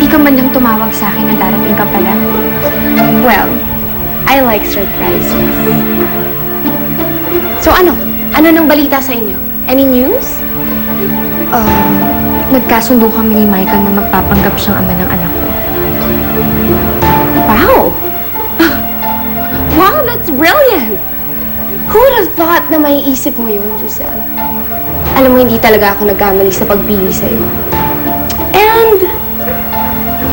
Hindi ka man lang tumawag sa akin na darating ka pala. Well, I like surprises. So ano? Ano nang balita sa inyo? Any news? Nagkasundo kami ni Michael na magpapanggap siyang ama ng anak ko. Wow! Wow, that's brilliant! Who would have thought na may isip mo yun, Giselle? Alam mo, hindi talaga ako nagkamali sa pagpili sa'yo. And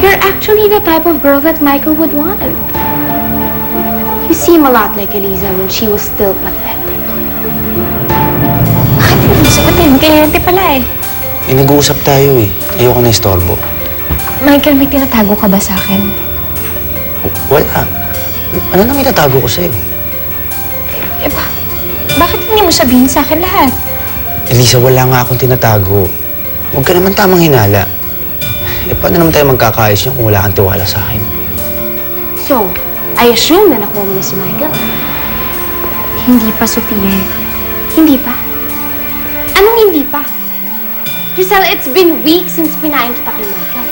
you're actually the type of girl that Michael would want. You seem a lot like Eliza when she was still pathetic. Bakit hindi sagutin? Kliyente pala eh. Nag-uusap tayo eh. Ayoko na istorbo. Michael, may tinatago ka ba sa akin? Wala. Ano nang itatago ko sa'yo? Bakit hindi mo sabihin sa akin lahat? Elisa, wala nga akong tinatago. Huwag ka naman tamang hinala. Paano naman tayo magkakaayos niya kung wala kang tiwala sa akin? So, I assume na nakuha mo na si Michael. Hindi pa, Sofia. Hindi pa? Anong hindi pa? Giselle, it's been weeks since pinain kita kay Michael.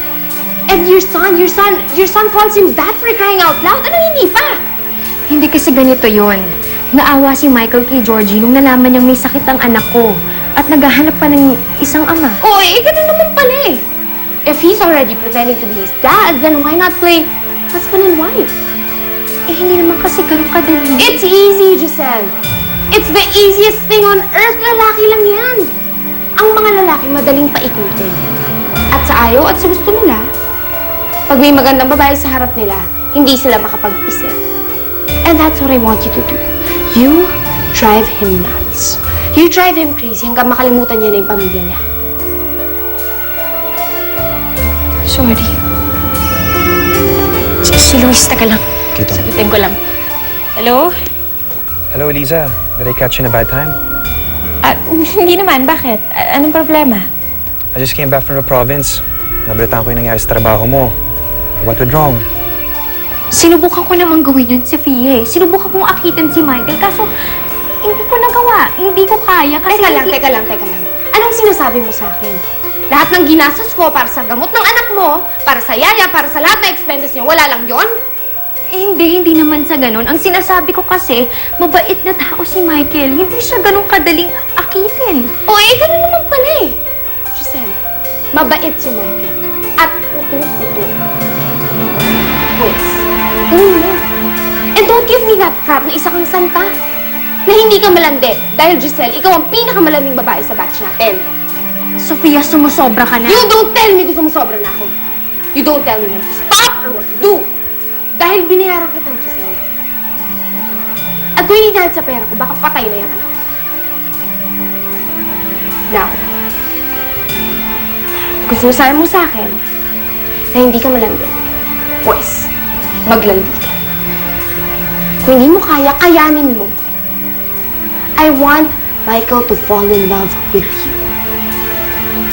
And your son calls him that for crying out loud. Anong hindi pa? Hindi kasi ganito yon. Naawa si Michael kay Georgie nung nalaman niyang may sakit ang anak ko at naghahanap pa ng isang ama. Oo, ganun naman pala eh. If he's already pretending to be his dad, then why not play husband and wife? Hindi naman kasi ganun kadali. It's easy, Giselle. It's the easiest thing on earth. Lalaki lang yan. Ang mga lalaki madaling paikutin. At sa ayaw at sa gusto nila, pag may magandang babae sa harap nila, hindi sila makapag-isip. And that's what I want you to do. You drive him nuts. You drive him crazy hanggang makalimutan niya na yung pamilya niya. Sorry. Si Luis, taga lang. Sagutin ko lang. Hello? Hello, Eliza. Did I catch you in a bad time? Hindi naman. Bakit? Anong problema? I just came back from the province. Nabalitaan ko yung nangyari sa trabaho mo. What went wrong? Sinubukan ko namang gawin yun si Fie. Sinubukan kong akitin si Michael. Kaso, hindi ko nagawa. Hindi ko kaya. Kasi Teka lang. Anong sinasabi mo sa akin? Lahat ng ginastos ko para sa gamot ng anak mo, para sa yaya, para sa lahat ng expenses niyo, wala lang yon? Hindi naman sa ganun. Ang sinasabi ko kasi, mabait na tao si Michael. Hindi siya ganun kadaling akitin. Ganun naman pala eh. Giselle, mabait si Michael. At puto-puto. Pues, ganun mo. And don't give me that crap na isa kang santa. Na hindi ka malandi. Dahil Giselle, ikaw ang pinakamalaming babae sa batch natin. Sofia, sumusobra ka na. You don't tell me kung sumusobra na ako. You don't tell me when to stop or what to do. Dahil binayaran kitang Giselle. At kung hindi dahil sa pera ko, baka patay na yung anak ko. Now, kung sinasabi mo sa akin na hindi ka malandi, pues, maglandi ka. Kung hindi mo kaya, kayanin mo. I want Michael to fall in love with you.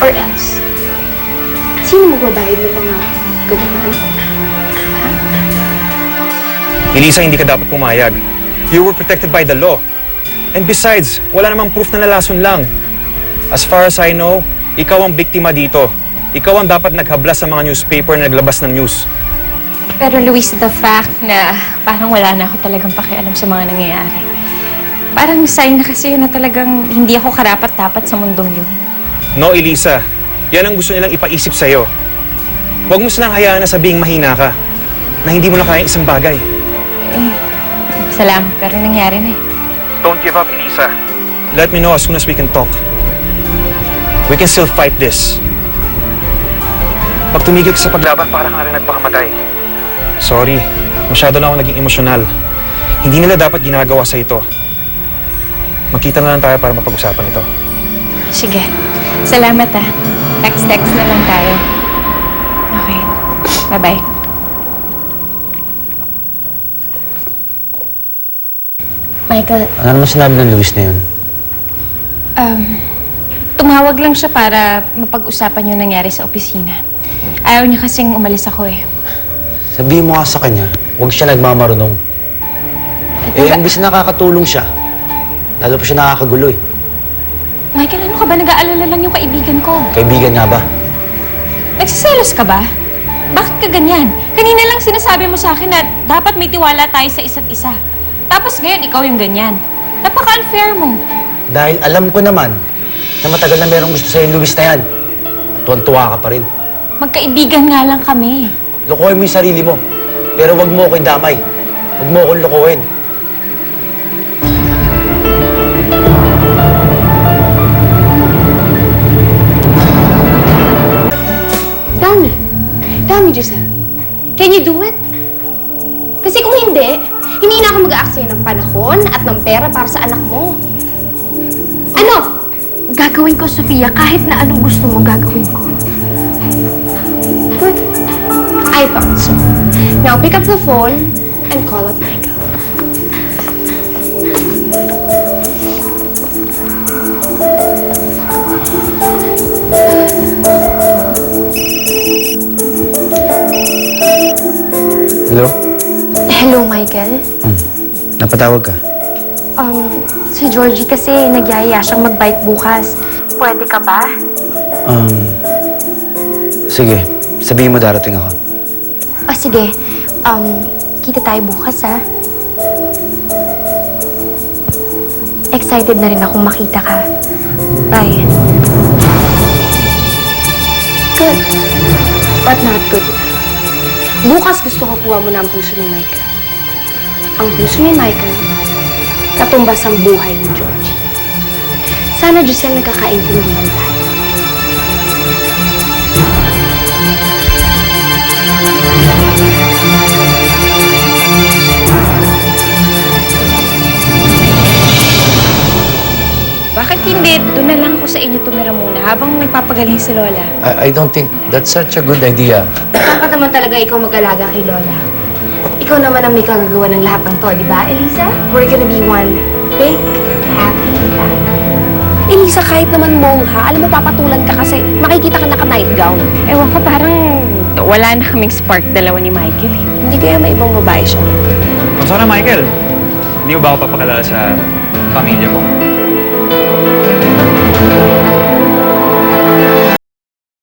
Or else, sino magbabayad ng mga gawain? Elisa, hindi ka dapat pumayag. You were protected by the law. And besides, wala namang proof na nalason lang. As far as I know, ikaw ang biktima dito. Ikaw ang dapat naghabla sa mga newspaper na naglabas ng news. Pero Luis, the fact na parang wala na ako talagang pakialam sa mga nangyayari. Parang sign na kasi yun na talagang hindi ako karapat-dapat sa mundong yun. No, Elisa. Yan ang gusto nilang ipaisip sa'yo. Huwag mo silang hayaan na sabihing mahina ka. Na hindi mo na kaya isang bagay. Salamat, pero nangyari na eh. Don't give up, Elisa. Let me know as soon as we can talk. We can still fight this. Pag tumigil ka sa paglaban, para ka na rin nagpakamatay. Sorry, masyado na ako naging emosyonal. Hindi nila dapat ginagawa sa ito. Magkita na lang tayo para mapag-usapan ito. Sige. Salamat ah. Text na lang tayo. Okay. Bye-bye. Michael, Ano naman sinabi ng Luis na yun? tumawag lang siya para mapag-usapan yung nangyari sa opisina. Ayaw niya kasing umalis ako eh. Sabihin mo nga sa kanya, huwag siya nagmamarunong. Imbis na nakakatulong siya, lalo pa siya nakakagulo eh. Michael, ano ka ba? Nag-aalala lang yung kaibigan ko. Kaibigan nga ba? Nagsiselos ka ba? Bakit ka ganyan? Kanina lang sinasabi mo sa akin na dapat may tiwala tayo sa isa't isa. Tapos ngayon, ikaw yung ganyan. Napaka-unfair mo. Dahil alam ko naman na matagal na merong gusto sa'yo, Luis na yan. At tuwan-tuwa ka pa rin. Magkaibigan nga lang kami. Lokohin mo yung sarili mo. Pero wag mo ko damay. Wag mo akong lokohin. Tell me, Giselle. Can you do it? Kasi kung hindi na ako mag-aaksaya ng panahon at ng pera para sa anak mo. Ano? Gagawin ko, Sofia, kahit na anong gusto mo gagawin ko. Good. I thought so. Now pick up the phone and call up Michael. Hello? Hello, Michael. Napatawag ka? Si Georgie kasi nagyaya siyang mag-bike bukas. Pwede ka ba? Sige. Sabihin mo darating ako. O sige, kita tayo bukas, ha? Excited na rin akong makita ka. Ryan. Good. But not good enough. Bukas gusto ko kuha mo na ang puso ni Michael. Ang puso ni Michael, katumbas ang buhay ni Georgie. Sana, Giselle, nagkakaintindihan tayo. Bakit hindi? Doon na lang ako sa inyo tumira muna habang nagpapagaling si Lola. I don't think that's such a good idea. Dapat naman talaga ikaw mag-alaga kay Lola. Ikaw naman ang may kagagawa ng lahat ng to, di ba, Eliza? We're gonna be one big, happy family. Eliza, kahit naman mongha, alam mo, papatulan ka kasi makikita ka naka-nightgown. Ewan ko, parang wala na kaming spark dalawa ni Michael. Hindi kaya may ibang babae siya. Kung sana, Michael, hindi mo ba ako papakalala sa pamilya mo?